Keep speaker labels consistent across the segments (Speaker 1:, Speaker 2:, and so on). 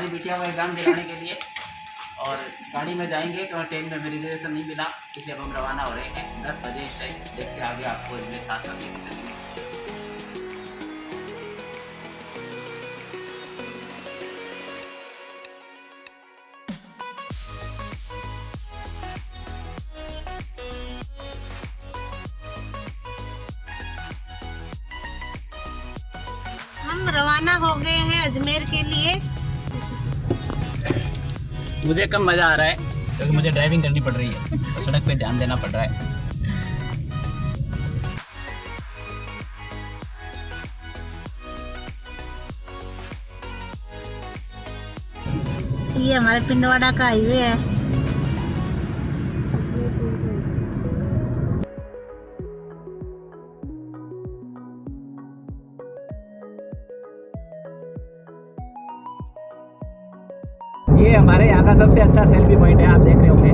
Speaker 1: हमारी बिटिया को एग्ज़ाम दिलाने के लिए, और गाड़ी में जाएंगे तो ट्रेन में रिजर्वेशन नहीं मिला, इसलिए अब हम रवाना हो रहे हैं 10 बजे इस टाइम। देखते आगे आपको इसमें साथ साथ लेके चलेंगे।
Speaker 2: हम रवाना हो गए हैं अजमेर के लिए।
Speaker 1: मुझे कम मज़ा आ रहा है क्योंकि मुझे ड्राइविंग करनी पड़ रही है, तो सड़क पे ध्यान देना पड़ रहा है।
Speaker 2: ये हमारे पिंडवाड़ा का हाईवे है।
Speaker 1: ये हमारे यहाँ का सबसे अच्छा सेल्फी पॉइंट है, आप देख रहे होंगे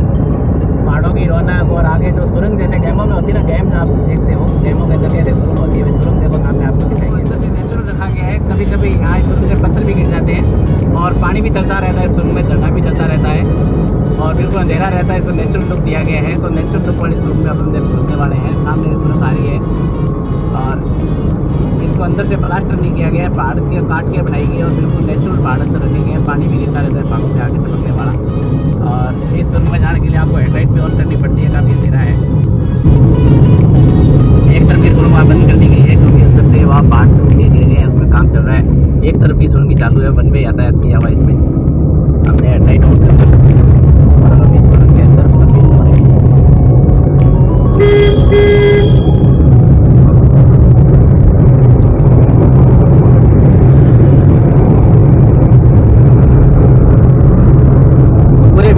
Speaker 1: पहाड़ों की रौनक, और आगे जो सुरंग जैसे डैमों में होती है ना, डैम आप देखते हो डैमों के जगह सुरंग होती है, सुरंग देखो सामने आपको दिखाएंगे। अंदर से नेचुरल रखा गया है, कभी कभी यहाँ सुरंग से पत्थर भी गिर जाते हैं और पानी भी चलता रहता है, सुरंग में झरना भी चलता रहता है और बिल्कुल अंधेरा रहता है। इसको नेचुरल लुक दिया गया है, तो नेचुरल लुक वाली सुरंग में अपन देखने वाले हैं। सामने सुरंग आ रही है और इसको अंदर से प्लास्टर नहीं किया गया है, पहाड़ के काट के बनाई गई है और बिल्कुल नेचुरल पहाड़ अंदर रखे गए हैं। पानी भी गिरता रहता है पहाड़ों से आगे टपकने वाला, और इस सुरंग में जाने के लिए आपको हेडलाइट भी ऑन करनी पड़ती है, काफ़ी अंधेरा है। एक तरफ की सुरंग वहाँ बंद कर दी गई है क्योंकि अंदर से वहाँ पहाड़ दिए गए हैं, उसमें काम चल रहा है। एक तरफ की सुरंग चालू है, वन वे यातायात किया हुआ इसमें, हमने हेडलाइट ऑन कर दी और अभी सुरंग के अंदर प्रवेश हो रहे हैं।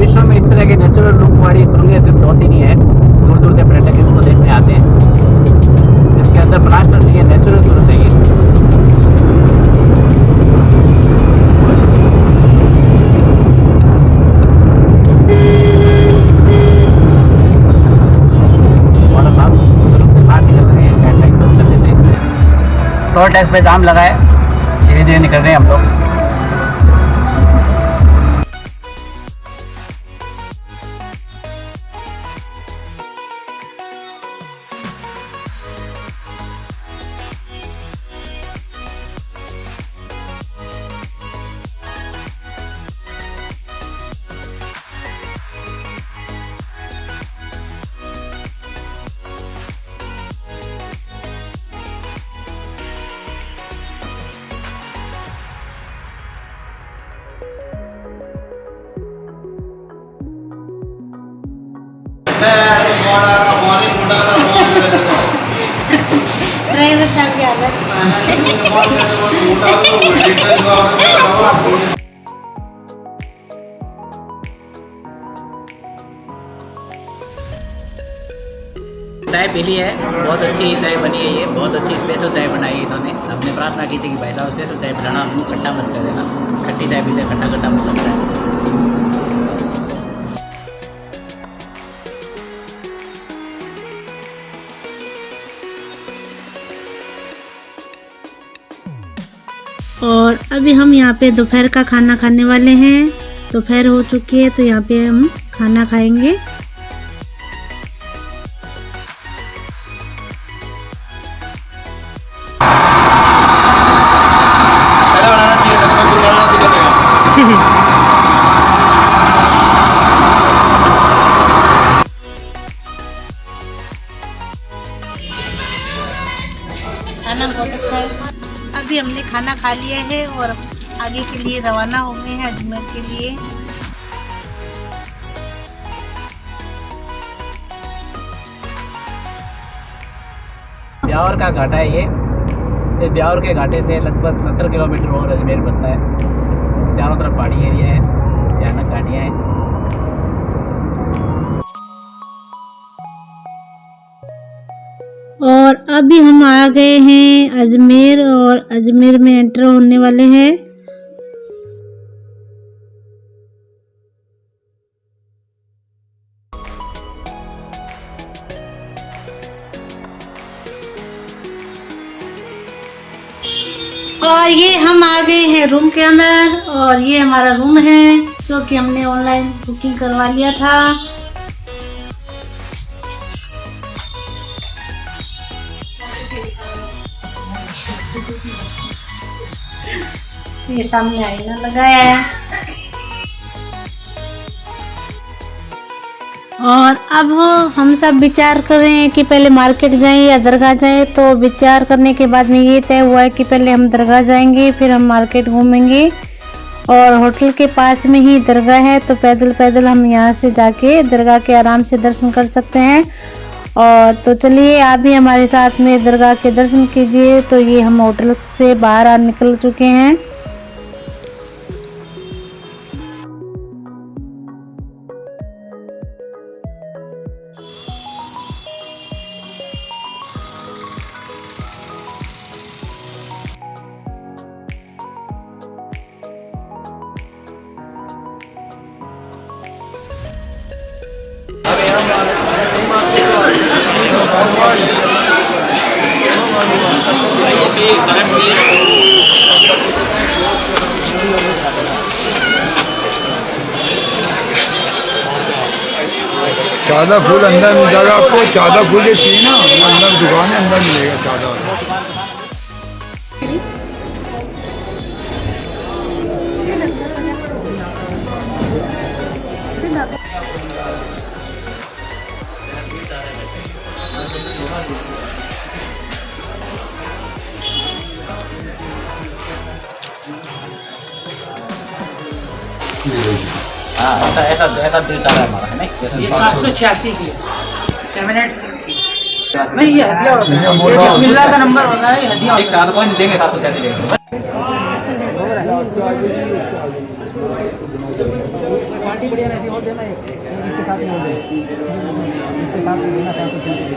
Speaker 1: विश्व में इस तरह के नेचुरल लुक वाली सुरंगें सिर्फ 2-3 ही है, दूर दूर से पर्यटक इसको देखने आते हैं। इसके अंदर प्लास्टर नहीं है, नेचुरल सुरंग है ये। और अब आप सुरंग से बाहर निकल रहे हैं, हेडलाइट बंद कर देते हैं। टोल टैक्स पे जाम लगा है, धीरे धीरे निकल रहे हैं हम लोग।
Speaker 2: ड्राइवर साहब की हालत।
Speaker 1: चाय पी ली है, बहुत अच्छी चाय बनी है, ये बहुत अच्छी स्पेशल चाय बनाई है इन्होंने। हमने प्रार्थना की थी कि भाई साहब स्पेशल चाय बनाना, मुँह खट्टा मत कर देना, खट्टी चाय पीते खट्टा खट्टा मत लगता है।
Speaker 2: और अभी हम यहाँ पे दोपहर का खाना खाने वाले हैं। दोपहर हो चुकी है तो यहाँ पे हम खाना खाएंगे। खाना बहुत अच्छा है। अभी हमने खाना खा लिया है और आगे के लिए रवाना हो गए हैं अजमेर के लिए।
Speaker 1: ब्यावर का घाटा है ये। इस ब्यावर के घाटे से लगभग 70 किलोमीटर और अजमेर बसता है। चारों तरफ पहाड़ी एरिया है, भयानक घाटियाँ हैं।
Speaker 2: और अभी हम आ गए हैं अजमेर और अजमेर में एंटर होने वाले हैं। और ये चलिए हम आ गए हैं रूम के अंदर और ये हमारा रूम है जो कि हमने ऑनलाइन बुकिंग करवा लिया था। ये सामने आईना लगाया है और अब हम सब विचार कर रहे हैं कि पहले मार्केट जाएं या दरगाह जाएं। तो विचार करने के बाद में ये तय हुआ है कि पहले हम दरगाह जाएंगे, फिर हम मार्केट घूमेंगे और होटल के पास में ही दरगाह है तो पैदल पैदल हम यहाँ से जाके दरगाह के आराम से दर्शन कर सकते हैं। और तो चलिए आप भी हमारे साथ में दरगाह के दर्शन कीजिए। तो ये हम होटल से बाहर आ निकल चुके हैं।
Speaker 3: चादर फूल अंदर मिल जाएगा आपको। चादर फूल ये चाहिए ना, अंदर दुकान है, अंदर मिलेगा चादर।
Speaker 1: हाँ ऐसा ऐसा ऐसा दिल चाह रहा है हमारा, है नहीं?
Speaker 4: 786 की 786 की नहीं, ये हदिया होता है, ये बिस्मिल्लाह का नंबर होता है, ये हदिया
Speaker 1: एक साथ कोई नहीं देंगे, 786 देंगे। पार्टी बढ़िया रहती है और देना इसके साथ में, इसके साथ में देना 786।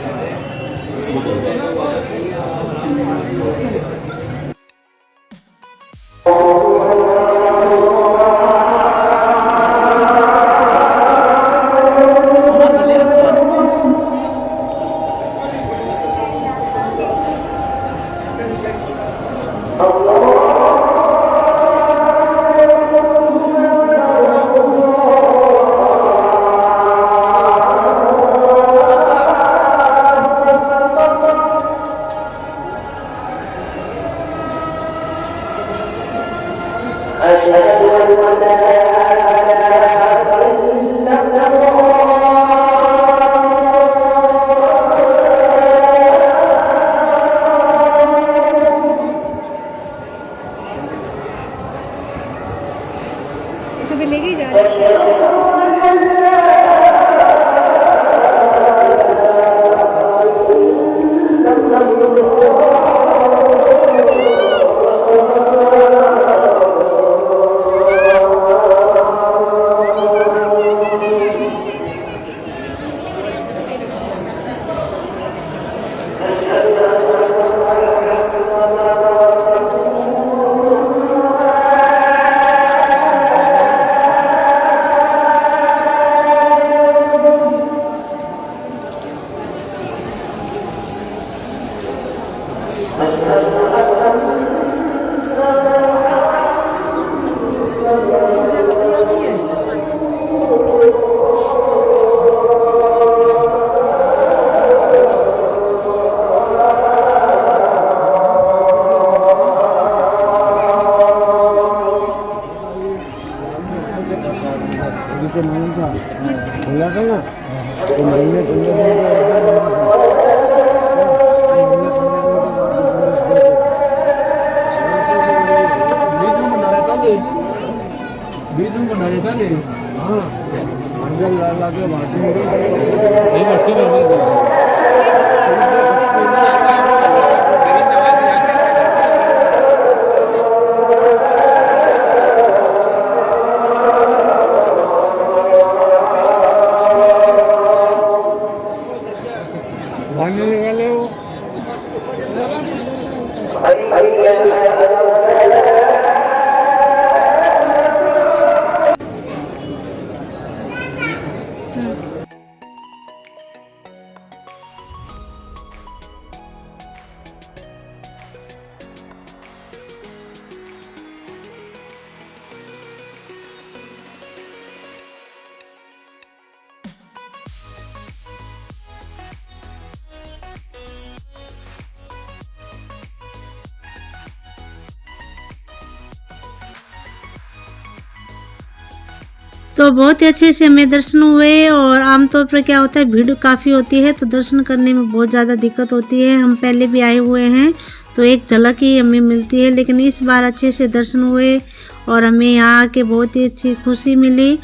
Speaker 2: तो बहुत ही अच्छे से हमें दर्शन हुए। और आमतौर पर क्या होता है, भीड़ काफ़ी होती है तो दर्शन करने में बहुत ज़्यादा दिक्कत होती है। हम पहले भी आए हुए हैं तो एक झलक ही हमें मिलती है, लेकिन इस बार अच्छे से दर्शन हुए और हमें यहाँ आके बहुत ही अच्छी खुशी मिली।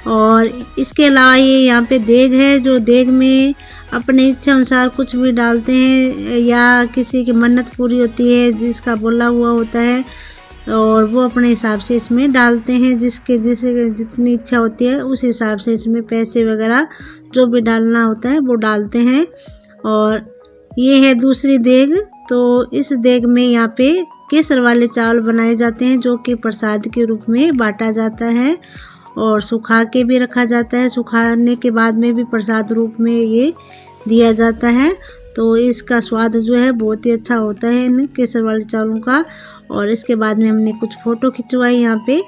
Speaker 2: और इसके अलावा ये यहाँ पे देग है, जो देग में अपने इच्छा अनुसार कुछ भी डालते हैं, या किसी की मन्नत पूरी होती है, जिसका बोला हुआ होता है और वो अपने हिसाब से इसमें डालते हैं। जिसके जितनी इच्छा होती है उस हिसाब से इसमें पैसे वगैरह जो भी डालना होता है वो डालते हैं। और ये है दूसरी देग। तो इस देग में यहाँ पे केसर वाले चावल बनाए जाते हैं, जो कि प्रसाद के रूप में बांटा जाता है और सुखा के भी रखा जाता है। सुखाने के बाद में भी प्रसाद रूप में ये दिया जाता है। तो इसका स्वाद जो है बहुत ही अच्छा होता है इन केसर वाले चावलों का। और इसके बाद में हमने कुछ फ़ोटो खिंचवाई यहाँ पे।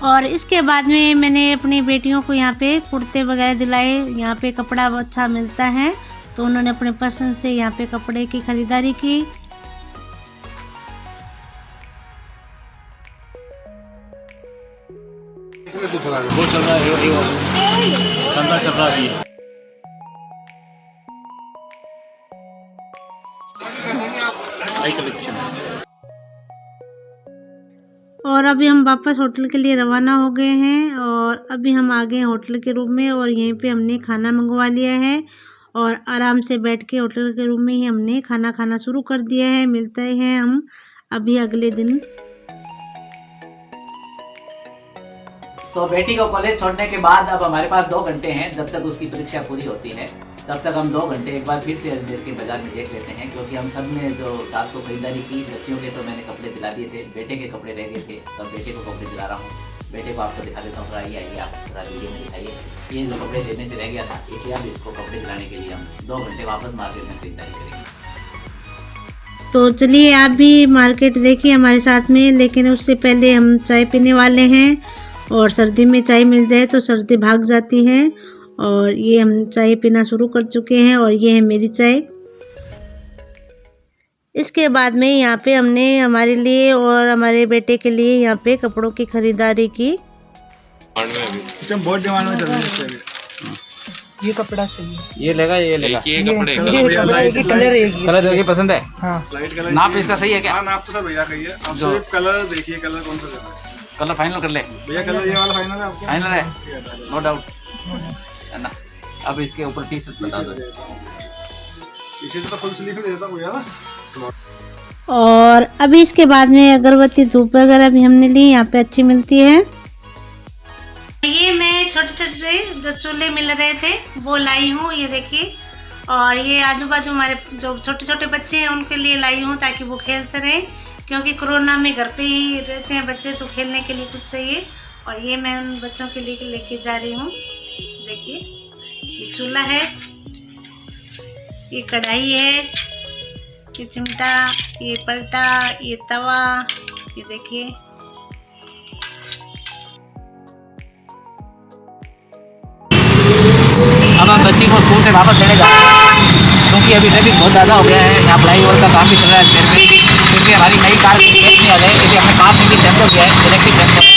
Speaker 2: और इसके बाद में मैंने अपनी बेटियों को यहाँ पे कुर्ते वगैरह दिलाए। यहाँ पे कपड़ा अच्छा मिलता है तो उन्होंने अपने पसंद से यहाँ पे कपड़े की खरीदारी की। और अभी हम वापस होटल के लिए रवाना हो गए हैं और अभी हम आ गए होटल के रूम में और यहीं पे हमने खाना मंगवा लिया है और आराम से बैठ के होटल के रूम में ही हमने खाना खाना शुरू कर दिया है। मिलते हैं हम अभी अगले दिन।
Speaker 1: तो बेटी को कॉलेज छोड़ने के बाद अब हमारे पास 2 घंटे हैं, जब तक उसकी परीक्षा पूरी होती है तब तक हम 2 घंटे एक बार फिर से अजमेर के बाजार में देख लेते हैं, क्योंकि हम सब ने जो रात को खरीदारी की, बच्चियों के तो मैंने कपड़े दिला दिए थे, बेटे के कपड़े रह गए थे, तब बेटे को कपड़े दिला रहा हूँ। बेटे को आपको दिखा देता हूँ, थोड़ा आइए आप थोड़ा वीडियो में दिखाइए। ये जो कपड़े देने से रह गया था, इसलिए अब इसको कपड़े दिलाने के लिए हम 2 घंटे वापस मार्केट में खरीदारी करेंगे।
Speaker 2: तो चलिए आप भी मार्केट देखिए हमारे साथ में, लेकिन उससे पहले हम चाय पीने वाले हैं और सर्दी में चाय मिल जाए तो सर्दी भाग जाती है। और ये हम चाय पीना शुरू कर चुके हैं और ये है मेरी चाय। इसके बाद में यहाँ पे हमने हमारे लिए और हमारे बेटे के लिए यहाँ पे कपड़ों की खरीदारी की।
Speaker 3: बहुत डिमांड में चल रहा है।
Speaker 4: ये कपड़ा सही है,
Speaker 1: ये लेगा ये लेगा,
Speaker 4: ये कलर
Speaker 1: कलर देखिए पसंद है।
Speaker 4: हाँ
Speaker 1: नाप इसका सही है क्या?
Speaker 5: नाप तो सर भैया कहिए, आप सिर्फ कलर देखिए, कलर कौन सा लेना है।
Speaker 1: कलर फाइनल कर ले
Speaker 5: भैया, कलर ये वाला फाइनल है आपका?
Speaker 1: फाइनल है, नो डाउट है ना। अब इसके ऊपर टी शर्ट बता दो।
Speaker 5: टी शर्ट तो फुल स्लीव दे देता हूं भैया।
Speaker 2: और अभी इसके बाद में अगरबत्ती धूप वगैरह भी हमने ली, यहाँ पे अच्छी मिलती है। ये मैं छोटे छोटे जो चूल्हे मिल रहे थे वो लाई हूँ, ये देखिए। और ये आजू बाजू हमारे जो छोटे छोटे बच्चे हैं उनके लिए लाई हूँ ताकि वो खेलते रहे, क्योंकि कोरोना में घर पे ही रहते हैं बच्चे तो खेलने के लिए कुछ चाहिए। और ये मैं उन बच्चों के लिए लेके जा रही हूँ। देखिए ये चूल्हा है, ये कढ़ाई है, ये चिमटा, ये पलटा, ये तवा, ये देखिए।
Speaker 1: अब हम बच्ची को स्कूल से वापस लेने जा रहे हैं, क्योंकि अभी ट्रैफिक बहुत ज़्यादा हो गया है। यहाँ फ्लाईओवर का काम भी चल रहा है अजमेर में, क्योंकि हमारी नई कार की टेस्ट नहीं आ गई, क्योंकि हमने कार में भी टेस्ट किया है, इलेक्ट्रिक टेस्ट।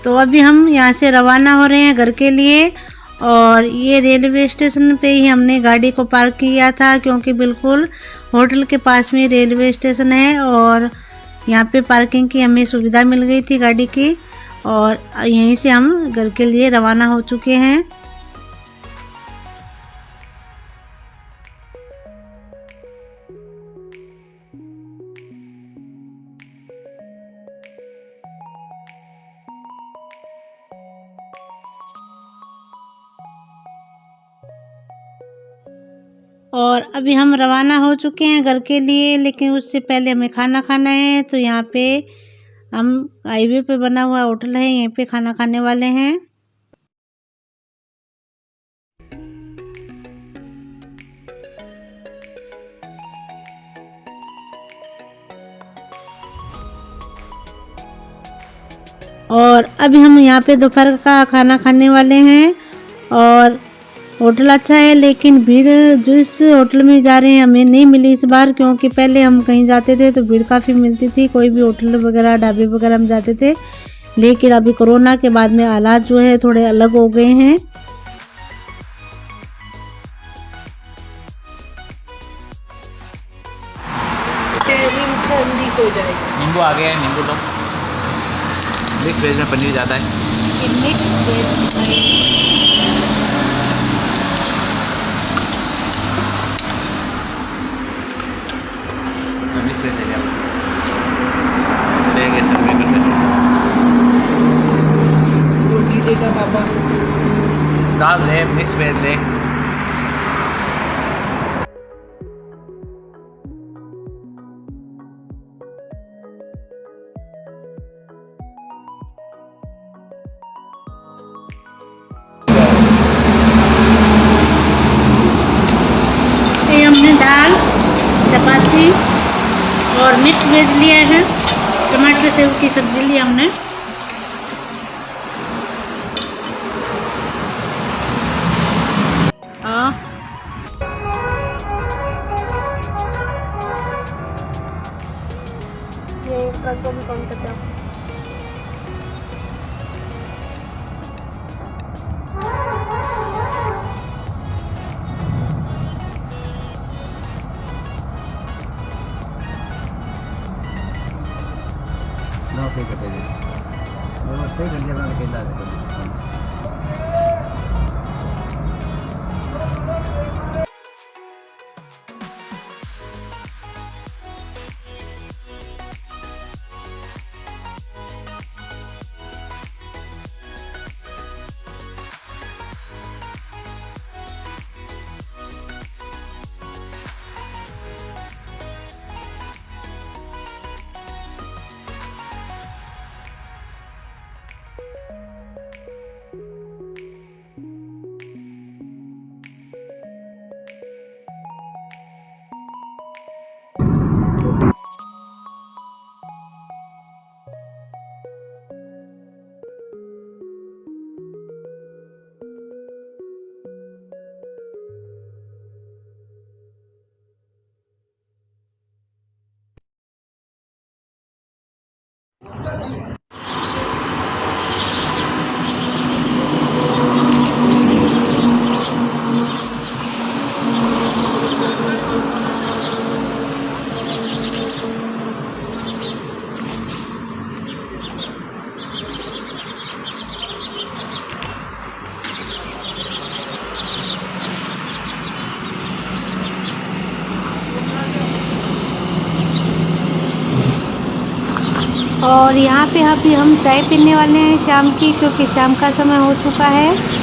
Speaker 2: तो अभी हम यहाँ से रवाना हो रहे हैं घर के लिए। और ये रेलवे स्टेशन पे ही हमने गाड़ी को पार्क किया था, क्योंकि बिल्कुल होटल के पास में रेलवे स्टेशन है और यहाँ पे पार्किंग की हमें सुविधा मिल गई थी गाड़ी की, और यहीं से हम घर के लिए रवाना हो चुके हैं। और अभी हम रवाना हो चुके हैं घर के लिए, लेकिन उससे पहले हमें खाना खाना है। तो यहाँ पे हम हाईवे पे बना हुआ होटल है, यहीं पे खाना खाने वाले हैं। और अभी हम यहाँ पे दोपहर का खाना खाने वाले हैं। और होटल अच्छा है, लेकिन भीड़ जिस होटल में जा रहे हैं हमें नहीं मिली इस बार, क्योंकि पहले हम कहीं जाते थे तो भीड़ काफ़ी मिलती थी, कोई भी होटल वगैरह ढाबे वगैरह हम जाते थे। लेकिन अभी कोरोना के बाद में हालात जो है थोड़े अलग हो गए हैं।
Speaker 1: नींबू आ गया है, नींबू तो मिक्स वेज में पनीर ज़्यादा है।
Speaker 2: मिक्स
Speaker 1: मिक्स वेज ले लिया ले गए सब में रोटी देगा पापा, दाल दे, मिक्स वेज दे।
Speaker 2: हमने दाल, चपाती और मिक्स वेज लिया है, टमाटर सेव की सब्जी ली हमने। ये ट्रक को भी कौन करते हो? और यहाँ पे अभी हम चाय पीने वाले हैं शाम की, क्योंकि शाम का समय हो चुका है।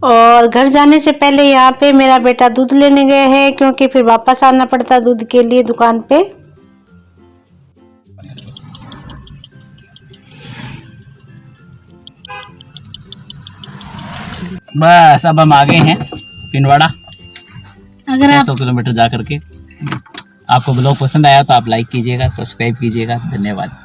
Speaker 2: और घर जाने से पहले यहाँ पे मेरा बेटा दूध लेने गया है, क्योंकि फिर वापस आना पड़ता दूध के लिए दुकान पे।
Speaker 1: बस अब हम आ गए हैं पिंडवाड़ा
Speaker 2: अगर आप
Speaker 1: 600 किलोमीटर जा करके। आपको ब्लॉग पसंद आया तो आप लाइक कीजिएगा, सब्सक्राइब कीजिएगा। धन्यवाद।